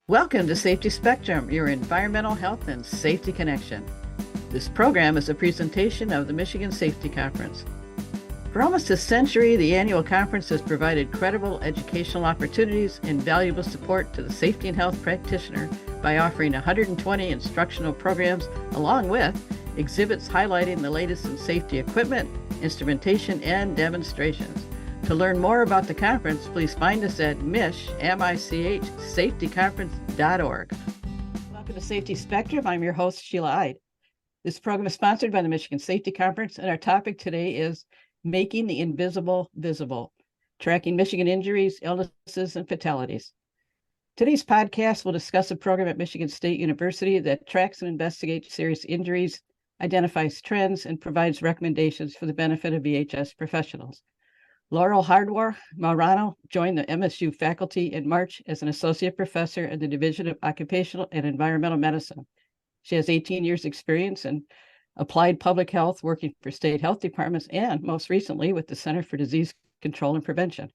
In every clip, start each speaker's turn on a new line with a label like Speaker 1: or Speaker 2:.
Speaker 1: Welcome to Safety Spectrum, your environmental health and safety connection. This program is a presentation of the Michigan Safety Conference. For almost a century, the annual conference has provided credible educational opportunities and valuable support to the safety and health practitioner by offering 120 instructional programs along with exhibits highlighting the latest in safety equipment, instrumentation, and demonstrations. To learn more about the conference, please find us at safetyconference.org. Welcome to Safety Spectrum. I'm your host, Sheila Ide. This program is sponsored by the Michigan Safety Conference, and our topic today is Making the Invisible Visible, Tracking Michigan Injuries, Illnesses, and Fatalities. Today's podcast will discuss a program at Michigan State University that tracks and investigates serious injuries, identifies trends, and provides recommendations for the benefit of VHS professionals. Laurel Harduar Morano joined the MSU faculty in March as an associate professor in the Division of Occupational and Environmental Medicine. She has 18 years experience in applied public health, working for state health departments, and most recently with the Center for Disease Control and Prevention.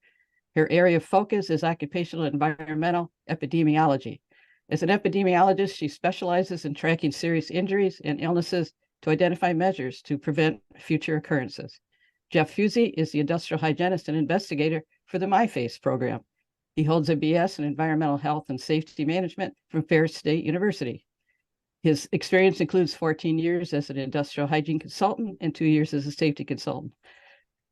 Speaker 1: Her area of focus is occupational and environmental epidemiology. As an epidemiologist, she specializes in tracking serious injuries and illnesses to identify measures to prevent future occurrences. Jeff Fusee is the industrial hygienist and investigator for the MyFace program. He holds a BS in environmental health and safety management from Ferris State University. His experience includes 14 years as an industrial hygiene consultant and 2 years as a safety consultant.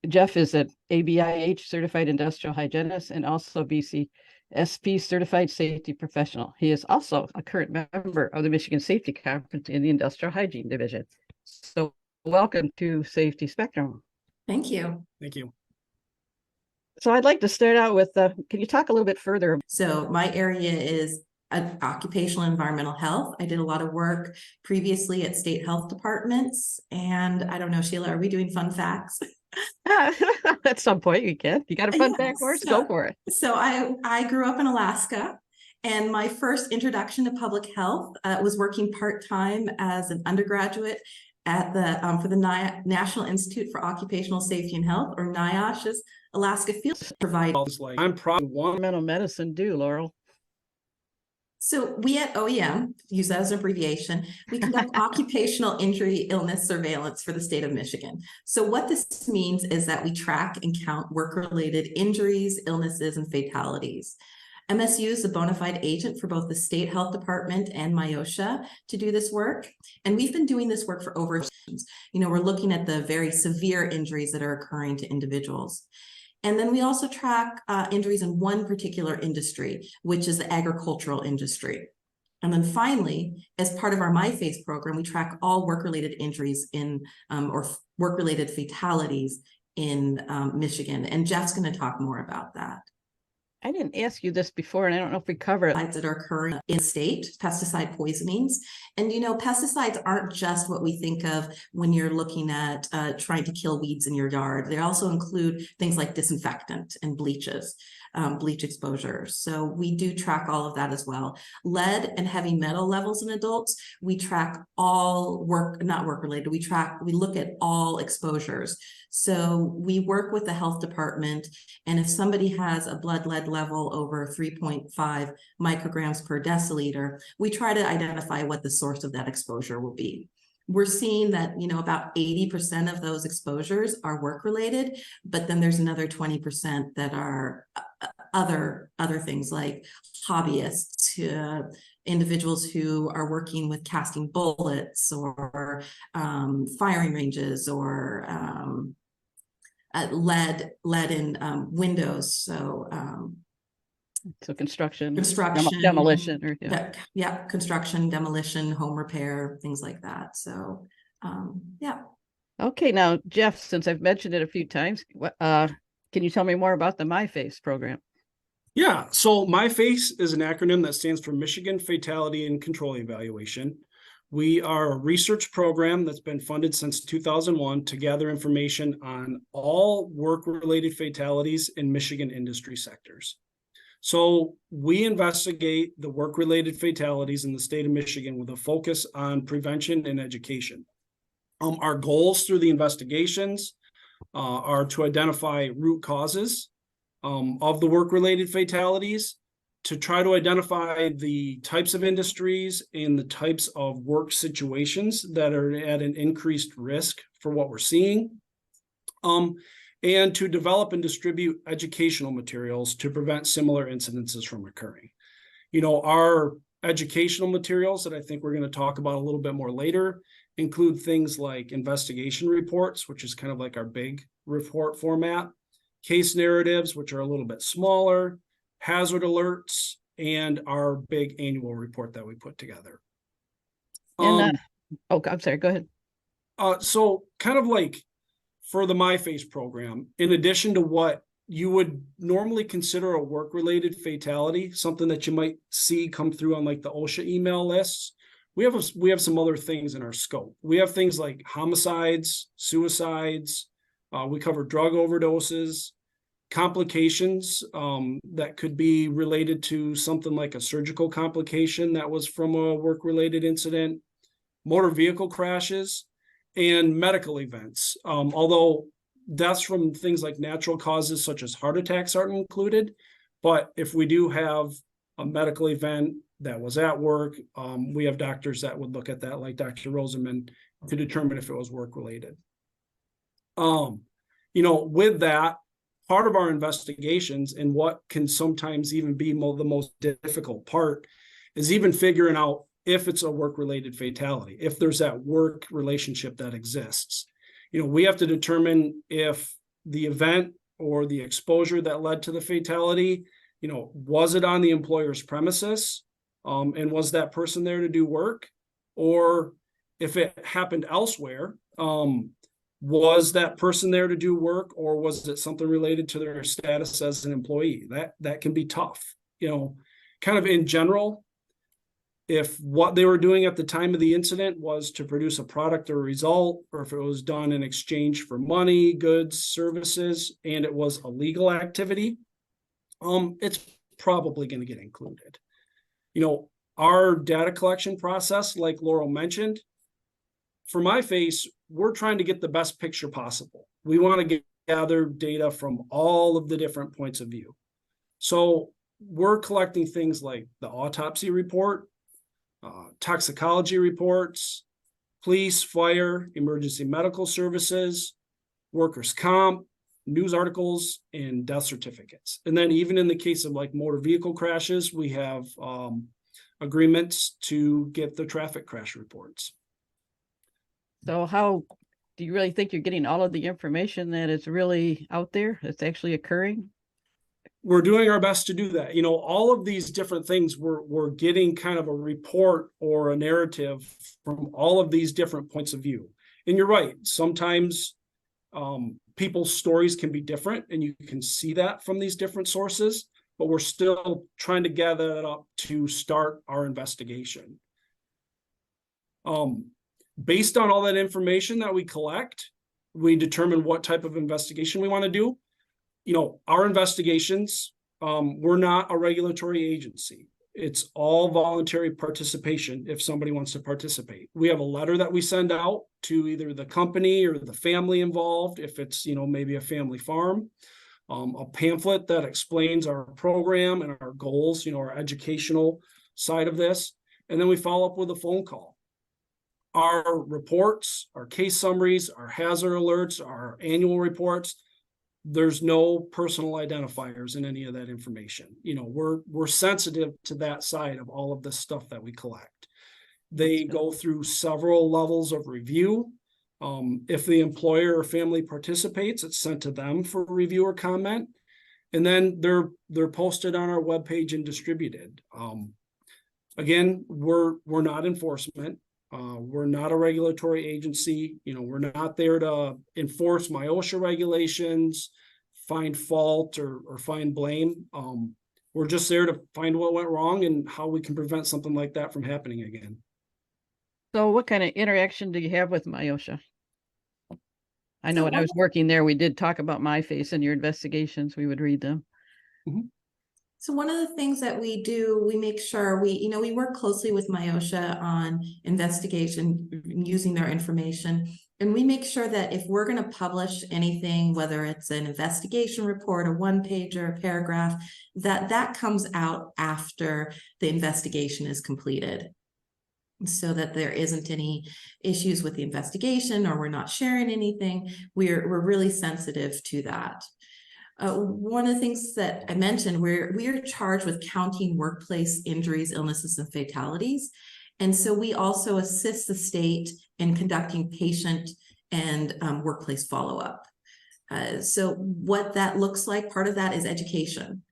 Speaker 1: Jeff is an ABIH certified industrial hygienist and also BCSP certified safety professional. He is also a current member of the Michigan Safety Conference in the Industrial Hygiene Division. So welcome to Safety Spectrum.
Speaker 2: Thank you.
Speaker 3: Thank you.
Speaker 1: So I'd like to start out with, can you talk a little bit further?
Speaker 2: So my area is occupational and environmental health. I did a lot of work previously at state health departments. And I don't know, Sheila, are we doing fun facts?
Speaker 1: At some point you can. You got a fun fact for us? Go for it.
Speaker 2: So I grew up in Alaska. And my first introduction to public health was working part-time as an undergraduate at the for the National Institute for Occupational Safety and Health, or NIOSH's Alaska Field Provide.
Speaker 3: I'm probably
Speaker 1: environmental medicine do, Laurel.
Speaker 2: So we at OEM, use that as an abbreviation, we conduct occupational injury illness surveillance for the state of Michigan. So what this means is that we track and count work-related injuries, illnesses, and fatalities. MSU is a bona fide agent for both the state health department and MIOSHA to do this work. And we've been doing this work for over, we're looking at the very severe injuries that are occurring to individuals. And then we also track injuries in one particular industry, which is the agricultural industry. And then finally, as part of our MyFace program, we track all work-related injuries in or work-related fatalities in Michigan. And Jeff's going to talk more about that.
Speaker 1: I didn't ask you this before, and I don't know if we cover it.
Speaker 2: That are occurring in state, pesticide poisonings. And, pesticides aren't just what we think of when you're looking at trying to kill weeds in your yard. They also include things like disinfectant and bleaches, bleach exposure. So we do track all of that as well. Lead and heavy metal levels in adults, we track all not work related. We look at all exposures. So we work with the health department, and if somebody has a blood lead level over 3.5 micrograms per deciliter, we try to identify what the source of that exposure will be. We're seeing that, about 80% of those exposures are work-related, but then there's another 20% that are other things like hobbyists, individuals who are working with casting bullets or firing ranges or lead in windows. So
Speaker 1: construction,
Speaker 2: demolition,
Speaker 1: or
Speaker 2: construction, demolition, home repair, things like that. So
Speaker 1: Okay, now Jeff, since I've mentioned it a few times, can you tell me more about the MyFace program?
Speaker 3: Yeah, so MyFace is an acronym that stands for Michigan Fatality and Control Evaluation. We are a research program that's been funded since 2001 to gather information on all work-related fatalities in Michigan industry sectors. So we investigate the work-related fatalities in the state of Michigan with a focus on prevention and education. Our goals through the investigations are to identify root causes of the work-related fatalities, to try to identify the types of industries and the types of work situations that are at an increased risk for what we're seeing, and to develop and distribute educational materials to prevent similar incidences from occurring. Our educational materials that I think we're going to talk about a little bit more later include things like investigation reports, which is kind of like our big report format, case narratives, which are a little bit smaller, hazard alerts, and our big annual report that we put together.
Speaker 1: And I'm sorry, go ahead.
Speaker 3: So kind of like for the MyFace program, in addition to what you would normally consider a work-related fatality, something that you might see come through on like the OSHA email lists, we have some other things in our scope. We have things like homicides, suicides. We cover drug overdoses, complications that could be related to something like a surgical complication that was from a work-related incident, motor vehicle crashes, and medical events. Although deaths from things like natural causes such as heart attacks aren't included, but if we do have a medical event that was at work, we have doctors that would look at that, like Dr. Rosenman, to determine if it was work-related. With that, part of our investigations, and what can sometimes even be the most difficult part, is even figuring out if it's a work-related fatality, if there's that work relationship that exists. We have to determine if the event or the exposure that led to the fatality, was it on the employer's premises, and was that person there to do work? Or if it happened elsewhere, was that person there to do work, or was it something related to their status as an employee? That can be tough. Kind of in general, if what they were doing at the time of the incident was to produce a product or a result, or if it was done in exchange for money, goods, services, and it was a legal activity, it's probably going to get included. Our data collection process, like Laurel mentioned, for MyFace, we're trying to get the best picture possible. We want to gather data from all of the different points of view. So we're collecting things like the autopsy report, toxicology reports, police, fire, emergency medical services, workers' comp, news articles, and death certificates. And then even in the case of like motor vehicle crashes, we have agreements to get the traffic crash reports.
Speaker 1: So how do you really think you're getting all of the information that is really out there that's actually occurring?
Speaker 3: We're doing our best to do that. All of these different things, we're getting kind of a report or a narrative from all of these different points of view. And you're right, sometimes people's stories can be different, and you can see that from these different sources, but we're still trying to gather that up to start our investigation. Based on all that information that we collect, we determine what type of investigation we want to do. Our investigations, we're not a regulatory agency. It's all voluntary participation if somebody wants to participate. We have a letter that we send out to either the company or the family involved, if it's, maybe a family farm, a pamphlet that explains our program and our goals, our educational side of this. And then we follow up with a phone call. Our reports, our case summaries, our hazard alerts, our annual reports, there's no personal identifiers in any of that information. We're sensitive to that side of all of the stuff that we collect. They go through several levels of review. If the employer or family participates, it's sent to them for review or comment, and then they're posted on our webpage and distributed. Again, we're not enforcement. We're not a regulatory agency. We're not there to enforce my OSHA regulations, find fault or find blame. We're just there to find what went wrong and how we can prevent something like that from happening again.
Speaker 1: So what kind of interaction do you have with MyOSHA? I know when I was working there, we did talk about MyFace and your investigations. We would read them.
Speaker 3: Mm-hmm.
Speaker 2: So one of the things that we do, we make sure we work closely with MyOSHA on investigation using their information. And we make sure that if we're going to publish anything, whether it's an investigation report, a one-pager, a paragraph, that comes out after the investigation is completed, so that there isn't any issues with the investigation or we're not sharing anything. We're really sensitive to that. One of the things that I mentioned, we are charged with counting workplace injuries, illnesses, and fatalities. And so we also assist the state in conducting patient and workplace follow-up. So what that looks like, part of that is education.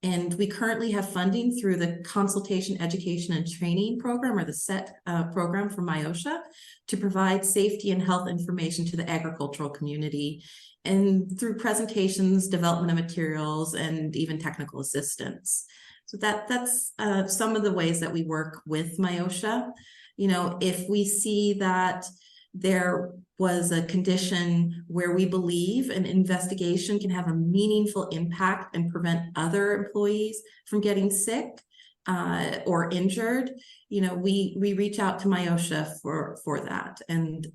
Speaker 2: And we currently have funding through the Consultation, Education, and Training Program, or the SET program from MIOSHA, to provide safety and health information to the agricultural community, and through presentations, development of materials, and even technical assistance. So that's some of the ways that we work with MIOSHA. You know, if we see that there was a condition where we believe an investigation can have a meaningful impact and prevent other employees from getting sick or injured, you know, we reach out to MIOSHA for that, and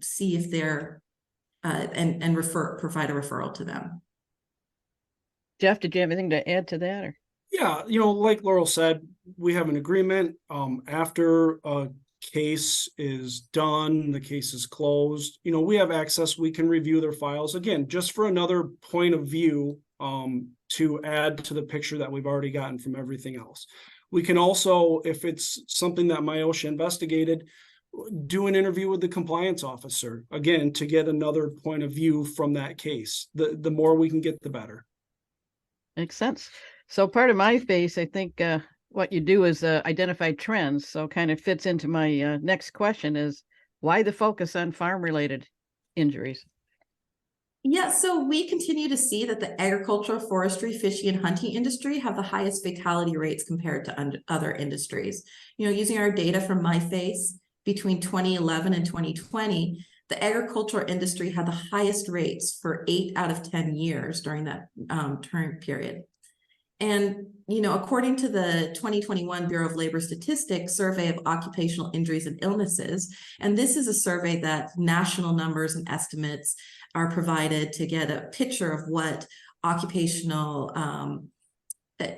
Speaker 2: see if they're and provide a referral to them.
Speaker 1: Jeff, did you have anything to add to that? Or?
Speaker 3: Yeah, you know, like Laurel said, we have an agreement. After a case is done, the case is closed, you know, we have access, we can review their files, again, just for another point of view, to add to the picture that we've already gotten from everything else. We can also, if it's something that MIOSHA investigated, do an interview with the compliance officer, again, to get another point of view from that case. The more we can get, the better.
Speaker 1: Makes sense. So part of my face, I think what you do is identify trends. So kind of fits into my next question is, why the focus on farm-related injuries?
Speaker 2: Yeah, so we continue to see that the agricultural, forestry, fishing, and hunting industry have the highest fatality rates compared to other industries. You know, using our data from MyFace between 2011 and 2020, the agricultural industry had the highest rates for 8 out of 10 years during that term period. And, you know, according to the 2021 Bureau of Labor Statistics Survey of Occupational Injuries and Illnesses, and this is a survey that national numbers and estimates are provided to get a picture of what occupational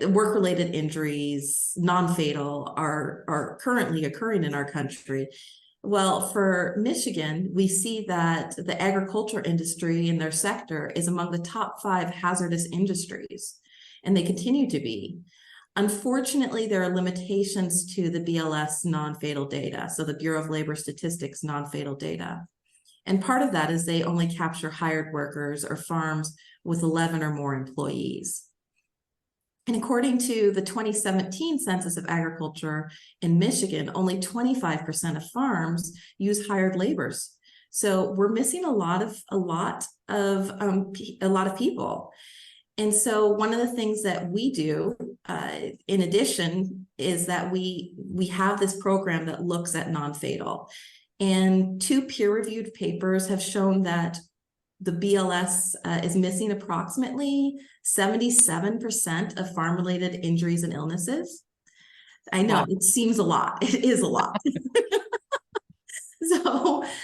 Speaker 2: work-related injuries, non-fatal, are currently occurring in our country. Well, for Michigan, we see that the agriculture industry in their sector is among the top 5 hazardous industries, and they continue to be. Unfortunately, there are limitations to the BLS non-fatal data, so the Bureau of Labor Statistics non-fatal data. And part of that is they only capture hired workers or farms with 11 or more employees. And according to the 2017 Census of Agriculture in Michigan, only 25% of farms use hired laborers. So we're missing a lot of people. And so one of the things that we do, in addition, is that we have this program that looks at non-fatal. And 2 peer-reviewed papers have shown that the BLS is missing approximately 77% of farm-related injuries and illnesses. I know, it seems a lot. It is a lot.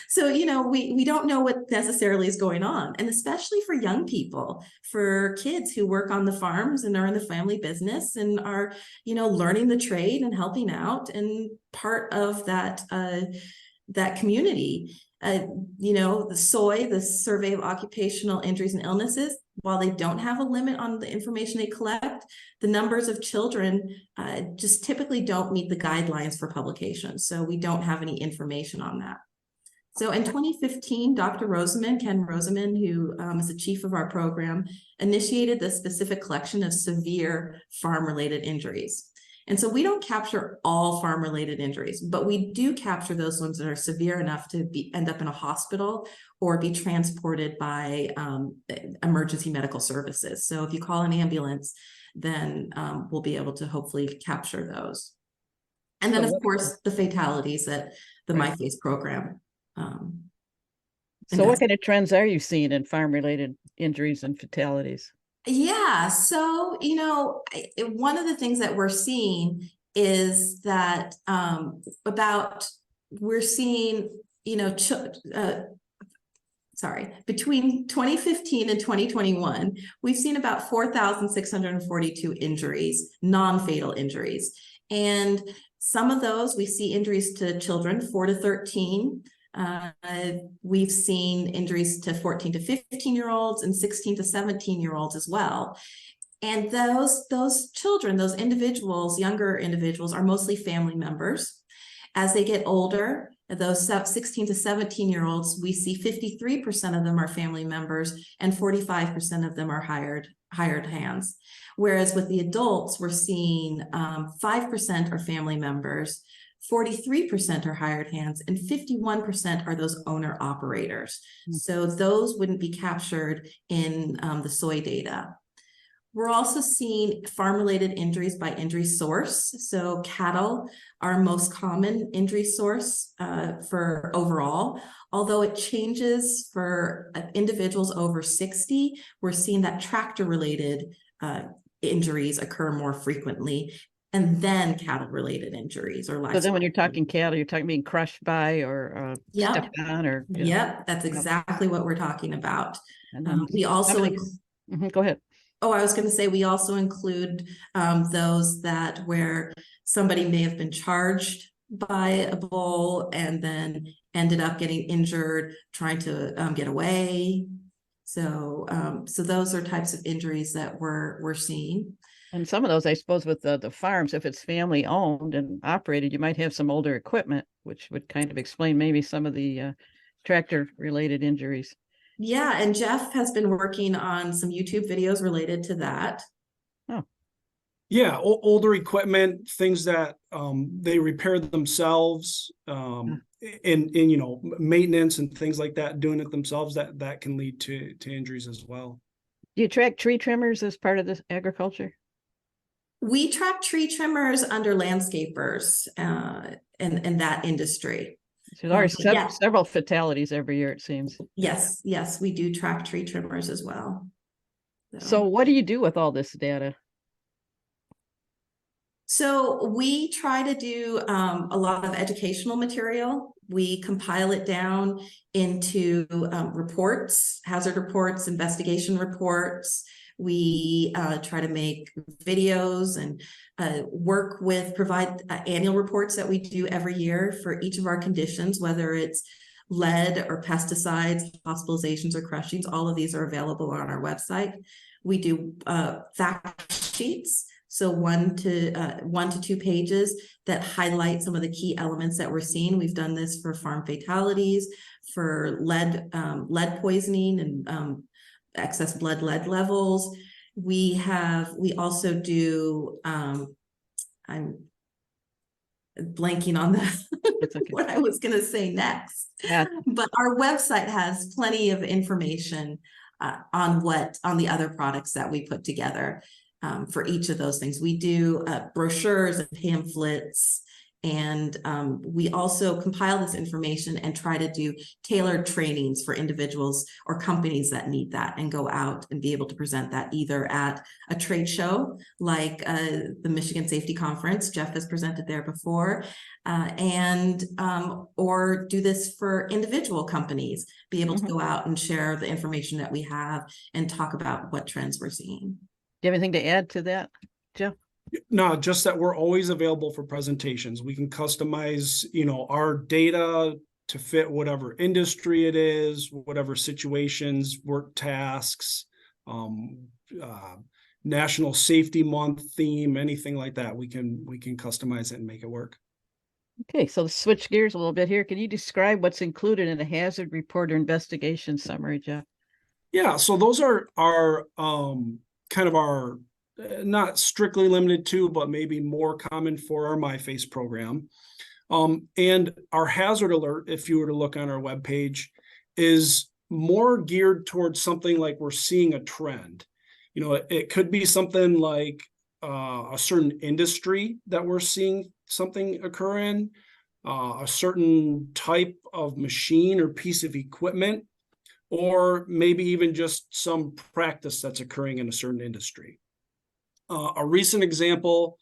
Speaker 2: So you know, we don't know what necessarily is going on, and especially for young people, for kids who work on the farms and are in the family business and are, you know, learning the trade and helping out and part of that that community. You know, the Survey of Occupational Injuries and Illnesses, while they don't have a limit on the information they collect, the numbers of children just typically don't meet the guidelines for publication. So we don't have any information on that. So in 2015, Dr. Ken Rosamond, who is the chief of our program, initiated the specific collection of severe farm-related injuries. And so we don't capture all farm-related injuries, but we do capture those ones that are severe enough to end up in a hospital or be transported by emergency medical services. So if you call an ambulance, then we'll be able to hopefully capture those. And then, of course, the fatalities that the MyFace program.
Speaker 1: So what kind of trends are you seeing in farm-related injuries and fatalities?
Speaker 2: Yeah, so, you know, one of the things that we're seeing is that we're seeing, you know, between 2015 and 2021, we've seen about 4,642 injuries, non-fatal injuries. And some of those, we see injuries to children, 4 to 13. We've seen injuries to 14 to 15-year-olds and 16 to 17-year-olds as well. And those children, those individuals, younger individuals, are mostly family members. As they get older, those 16 to 17-year-olds, we see 53% of them are family members and 45% of them are hired hands. Whereas with the adults, we're seeing 5% are family members, 43% are hired hands, and 51% are those owner operators. So those wouldn't be captured in the soy data. We're also seeing farm-related injuries by injury source. So cattle are most common injury source for overall. Although it changes for individuals over 60, we're seeing that tractor-related injuries occur more frequently, and then cattle-related injuries or livestock.
Speaker 1: So then when you're talking cattle, you're talking being crushed by or stepped on or.
Speaker 2: Yep, that's exactly what we're talking about.
Speaker 1: And
Speaker 2: we also
Speaker 1: go ahead.
Speaker 2: Oh, I was going to say we also include those that where somebody may have been charged by a bull and then ended up getting injured trying to get away. So those are types of injuries that we're seeing.
Speaker 1: And some of those, I suppose, with the farms, if it's family owned and operated, you might have some older equipment, which would kind of explain maybe some of the tractor related injuries.
Speaker 2: Yeah, and Jeff has been working on some YouTube videos related to that.
Speaker 1: Oh,
Speaker 3: yeah, older equipment, things that they repair themselves, and maintenance and things like that, doing it themselves, that can lead to injuries as well.
Speaker 1: Do you track tree trimmers as part of this agriculture?
Speaker 2: We track tree trimmers under landscapers in that industry.
Speaker 1: There's already several fatalities every year, it seems.
Speaker 2: Yes, we do track tree trimmers as well.
Speaker 1: So what do you do with all this data?
Speaker 2: So we try to do a lot of educational material. We compile it down into reports, hazard reports, investigation reports. We try to make videos and provide annual reports that we do every year for each of our conditions, whether it's lead or pesticides, hospitalizations or crushings. All of these are available on our website. We do fact sheets. So 1 to 2 pages that highlight some of the key elements that we're seeing. We've done this for farm fatalities, for lead poisoning and excess lead levels. We also do I'm blanking on what I was going to say next. Yeah. But our website has plenty of information on the other products that we put together for each of those things. We do brochures and pamphlets, and we also compile this information and try to do tailored trainings for individuals or companies that need that and go out and be able to present that either at a trade show like the Michigan Safety Conference. Jeff has presented there before, or do this for individual companies, be able to go out and share the information that we have and talk about what trends we're seeing.
Speaker 1: Do you have anything to add to that, Jeff?
Speaker 3: No, just that we're always available for presentations. We can customize, our data to fit whatever industry it is, whatever situations, work tasks, National Safety Month theme, anything like that. We can customize it and make it work.
Speaker 1: Okay, so let's switch gears a little bit here. Can you describe what's included in a hazard report or investigation summary, Jeff? Yeah,
Speaker 3: so those are kind of our not strictly limited to, but maybe more common for our MyFace program. And our hazard alert, if you were to look on our webpage, is more geared towards something like we're seeing a trend. It could be something like a certain industry that we're seeing something occur in, a certain type of machine or piece of equipment, or maybe even just some practice that's occurring in a certain industry. A recent example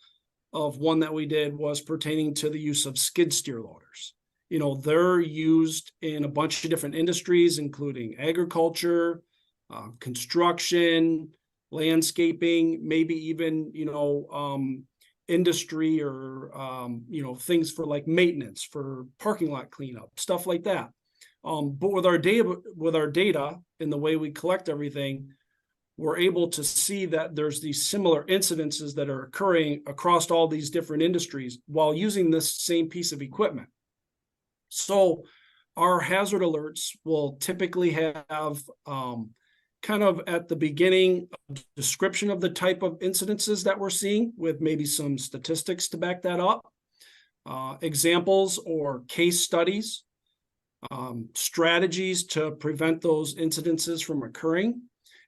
Speaker 3: of one that we did was pertaining to the use of skid steer loaders. they're used in a bunch of different industries, including agriculture, construction, landscaping, maybe even, industry or, things for like maintenance, for parking lot cleanup, stuff like that. But with our data and the way we collect everything, we're able to see that there's these similar incidences that are occurring across all these different industries while using this same piece of equipment. So our hazard alerts will typically have kind of at the beginning a description of the type of incidences that we're seeing with maybe some statistics to back that up, examples or case studies, strategies to prevent those incidences from occurring,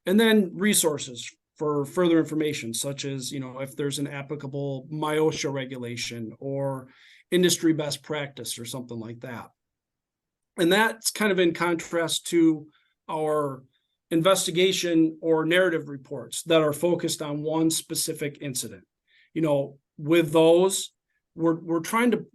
Speaker 3: and then resources for further information, such as, if there's an applicable MIOSHA regulation or industry best practice or something like that. And that's kind of in contrast to our investigation or narrative reports that are focused on one specific incident. With those, we're trying to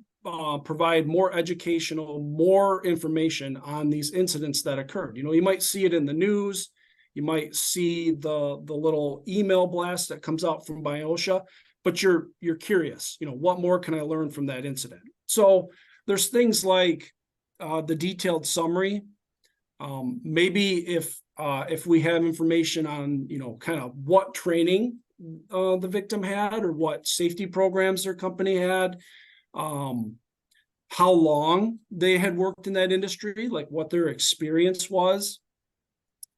Speaker 3: provide more educational, more information on these incidents that occurred. You might see it in the news, you might see the little email blast that comes out from MIOSHA, but you're curious, what more can I learn from that incident? So there's things like the detailed summary. Maybe if we have information on, kind of what training the victim had or what safety programs their company had, how long they had worked in that industry, like what their experience was,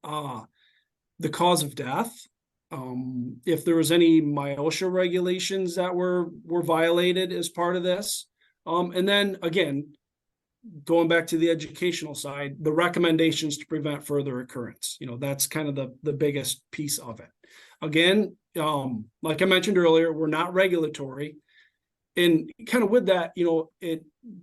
Speaker 3: the cause of death, if there was any MIOSHA regulations that were violated as part of this. And then again, going back to the educational side, the recommendations to prevent further occurrence. That's kind of the biggest piece of it. Again, like I mentioned earlier, we're not regulatory. And kind of with that,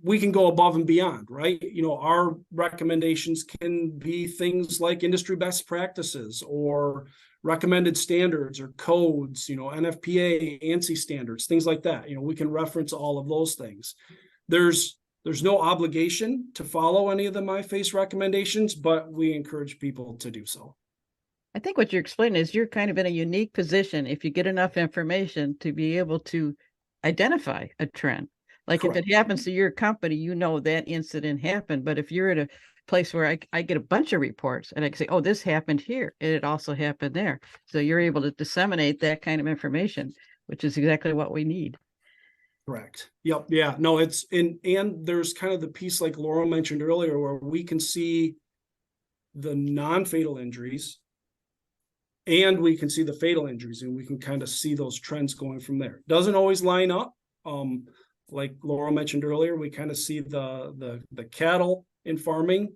Speaker 3: we can go above and beyond, right? Our recommendations can be things like industry best practices or recommended standards or codes, NFPA, ANSI standards, things like that. We can reference all of those things. There's no obligation to follow any of the MyFace recommendations, but we encourage people to do so.
Speaker 1: I think what you're explaining is you're kind of in a unique position if you get enough information to be able to identify a trend. Like Correct. If it happens to your company, that incident happened. But if you're at a place where I get a bunch of reports and I can say, oh, this happened here and it also happened there. So you're able to disseminate that kind of information, which is exactly what we need.
Speaker 3: Correct. Yep. Yeah. No, and there's kind of the piece like Laurel mentioned earlier where we can see the non-fatal injuries and we can see the fatal injuries and we can kind of see those trends going from there. Doesn't always line up. Like Laurel mentioned earlier, we kind of see the cattle in farming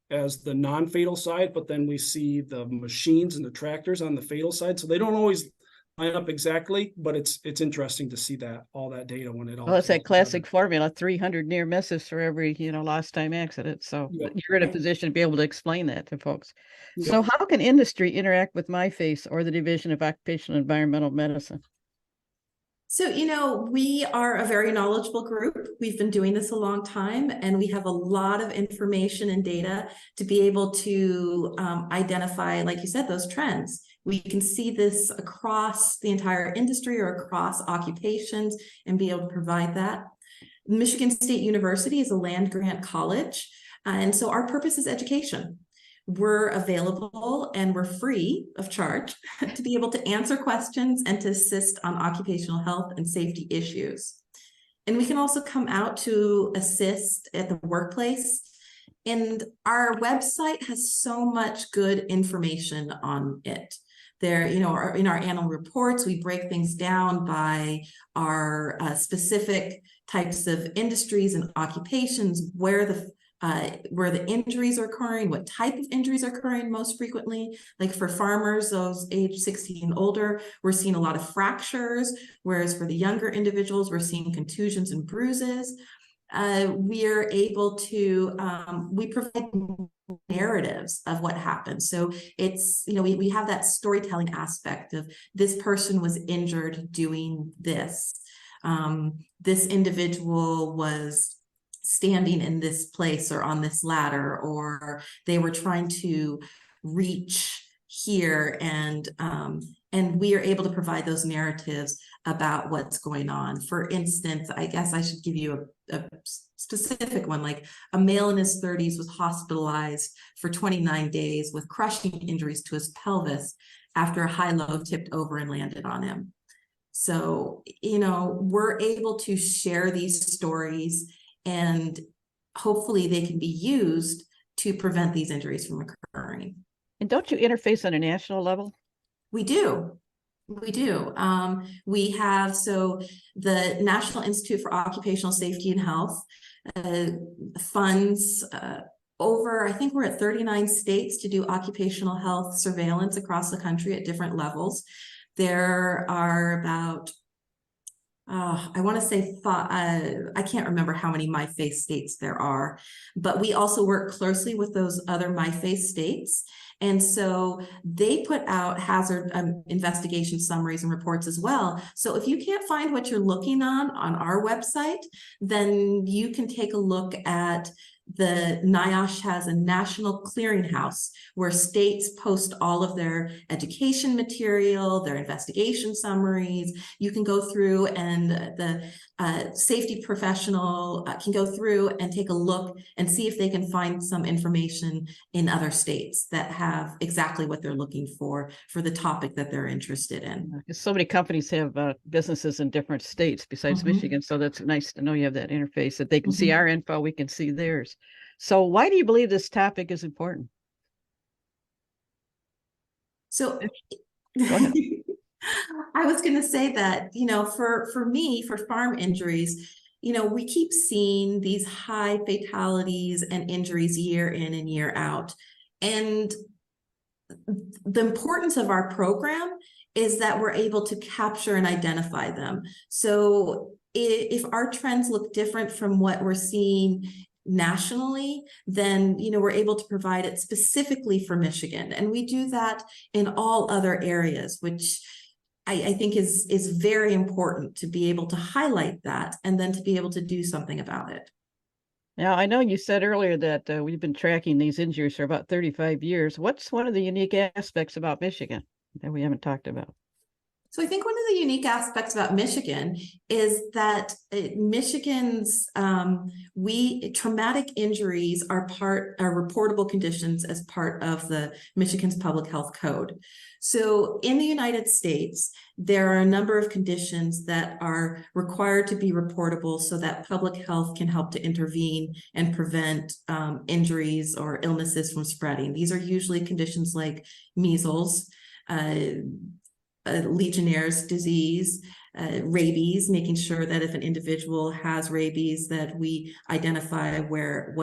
Speaker 3: as the non-fatal side, but then we see the machines and the tractors on the fatal side. So they don't always line up exactly, but it's interesting to see all that data when it all.
Speaker 1: Well, it's that classic formula: 300 near misses for every lost time accident. So yep. You're in a position to be able to explain that to folks. Yep. So how can industry interact with MyFace or the Division of Occupational and Environmental Medicine?
Speaker 2: So, we are a very knowledgeable group. We've been doing this a long time, and we have a lot of information and data to be able to identify, like you said, those trends. We can see this across the entire industry or across occupations and be able to provide that. Michigan State University is a land-grant college, and so our purpose is education. We're available and we're free of charge to be able to answer questions and to assist on occupational health and safety issues. And we can also come out to assist at the workplace. And our website has so much good information on it. There, in our annual reports, we break things down by our specific types of industries and occupations, where the injuries are occurring, what type of injuries are occurring most frequently. Like for farmers, those age 60 and older, we're seeing a lot of fractures, whereas for the younger individuals, we're seeing contusions and bruises. We are able to, we provide narratives of what happened. So it's, we have that storytelling aspect of this person was injured doing this. This individual was standing in this place or on this ladder, or they were trying to reach here, and we are able to provide those narratives about what's going on. For instance, I guess I should give you a specific one, like a male in his 30s was hospitalized for 29 days with crushing injuries to his pelvis after a high-low tipped over and landed on him. So, we're able to share these stories, and hopefully they can be used to prevent these injuries from occurring.
Speaker 1: And don't you interface on a national level?
Speaker 2: We do. We do. We have, so the National Institute for Occupational Safety and Health funds over, I think we're at 39 states to do occupational health surveillance across the country at different levels. There are about, I want to say, I can't remember how many MyFace states there are, but we also work closely with those other MyFace states. And so they put out hazard investigation summaries and reports as well. So if you can't find what you're looking on our website, then you can take a look at the NIOSH has a national clearinghouse where states post all of their education material, their investigation summaries. You can go through, and the safety professional can go through and take a look and see if they can find some information in other states that have exactly what they're looking for the topic that they're interested in.
Speaker 1: Because so many companies have businesses in different states besides Michigan. So that's nice to know you have that interface, that they can see our info, we can see theirs. So why do you believe this topic is important?
Speaker 2: So I was going to say that, for me, for farm injuries, we keep seeing these high fatalities and injuries year in and year out. And the importance of our program is that we're able to capture and identify them. So if our trends look different from what we're seeing nationally, then we're able to provide it specifically for Michigan, and we do that in all other areas, which I think is very important, to be able to highlight that and then to be able to do something about it.
Speaker 1: Now, I know you said earlier that we've been tracking these injuries for about 35 years. What's one of the unique aspects about Michigan that we haven't talked about?
Speaker 2: So I think one of the unique aspects about Michigan is that Michigan's traumatic injuries are reportable conditions as part of the Michigan's public health code. So in the United States, there are a number of conditions that are required to be reportable so that public health can help to intervene and prevent injuries or illnesses from spreading. These are usually conditions like measles, Legionnaire's disease, rabies, making sure that if an individual has rabies, that we identify where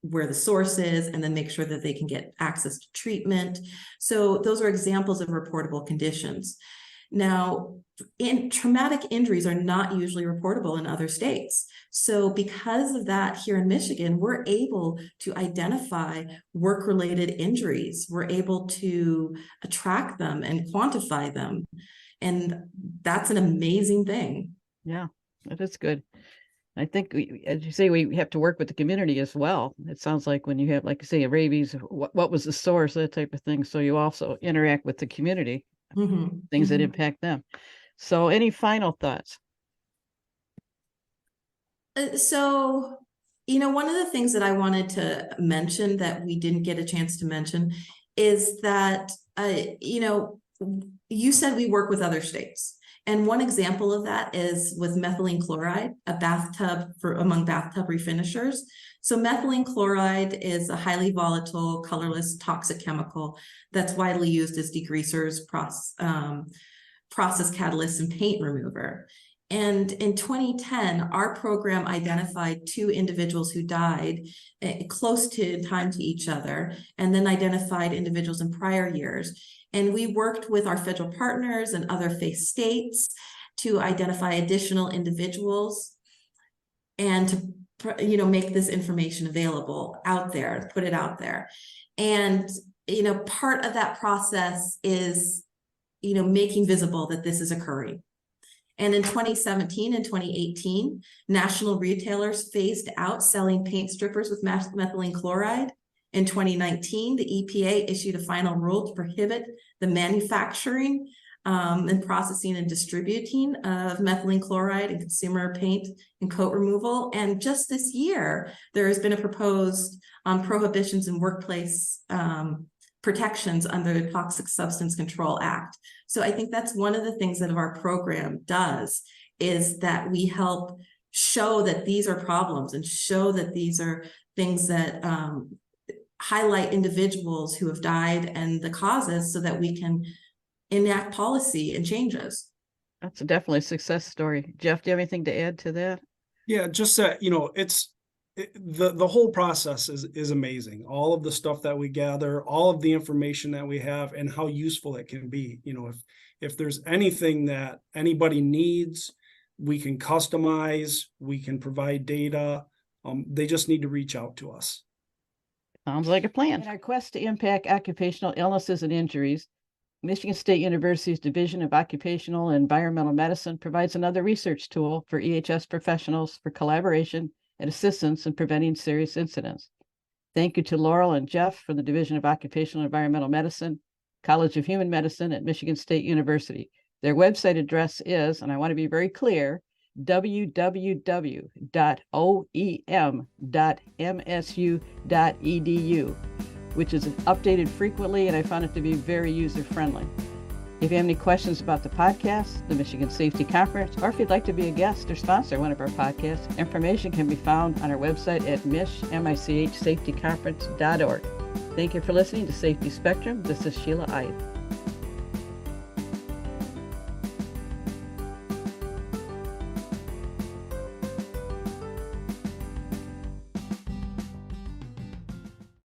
Speaker 2: the source is, and then make sure that they can get access to treatment. So those are examples of reportable conditions. Now, traumatic injuries are not usually reportable in other states. So because of that, here in Michigan, we're able to identify work-related injuries. We're able to track them and quantify them. And that's an amazing thing.
Speaker 1: Yeah, that is good. I think, as you say, we have to work with the community as well. It sounds like when you have, like you say, a rabies, what was the source, that type of thing. So you also interact with the community, things that impact them. So any final thoughts?
Speaker 2: So, one of the things that I wanted to mention that we didn't get a chance to mention is that, you said we work with other states. And one example of that is with methylene chloride, among bathtub refinishers. So methylene chloride is a highly volatile, colorless, toxic chemical that's widely used as degreasers, process catalysts, and paint remover. And in 2010, our program identified 2 individuals who died close to time to each other, and then identified individuals in prior years. And we worked with our federal partners and other FACE states to identify additional individuals and to, make this information available out there, put it out there. And, part of that process is, making visible that this is occurring. And in 2017 and 2018, national retailers phased out selling paint strippers with methylene chloride. In 2019, the EPA issued a final rule to prohibit the manufacturing and processing and distributing of methylene chloride in consumer paint and coat removal. And just this year, there has been a proposed prohibitions in workplace protections under the Toxic Substance Control Act. So I think that's one of the things that our program does, is that we help show that these are problems and show that these are things that highlight individuals who have died and the causes, so that we can enact policy and changes.
Speaker 1: That's definitely a success story. Jeff, do you have anything to add to that?
Speaker 3: Yeah, just that, the whole process is amazing. All of the stuff that we gather, all of the information that we have, and how useful it can be. If there's anything that anybody needs, we can customize, we can provide data. They just need to reach out to us.
Speaker 1: Sounds like a plan. In our quest to impact occupational illnesses and injuries, Michigan State University's Division of Occupational and Environmental Medicine provides another research tool for EHS professionals for collaboration and assistance in preventing serious incidents. Thank you to Laurel and Jeff from the Division of Occupational and Environmental Medicine, College of Human Medicine at Michigan State University. Their website address is, and I want to be very clear, www.oem.msu.edu, which is updated frequently, and I found it to be very user-friendly. If you have any questions about the podcast, the Michigan Safety Conference, or if you'd like to be a guest or sponsor one of our podcasts, information can be found on our website at michsafetyconference.org. Thank you for listening to Safety Spectrum. This is Sheila Ide.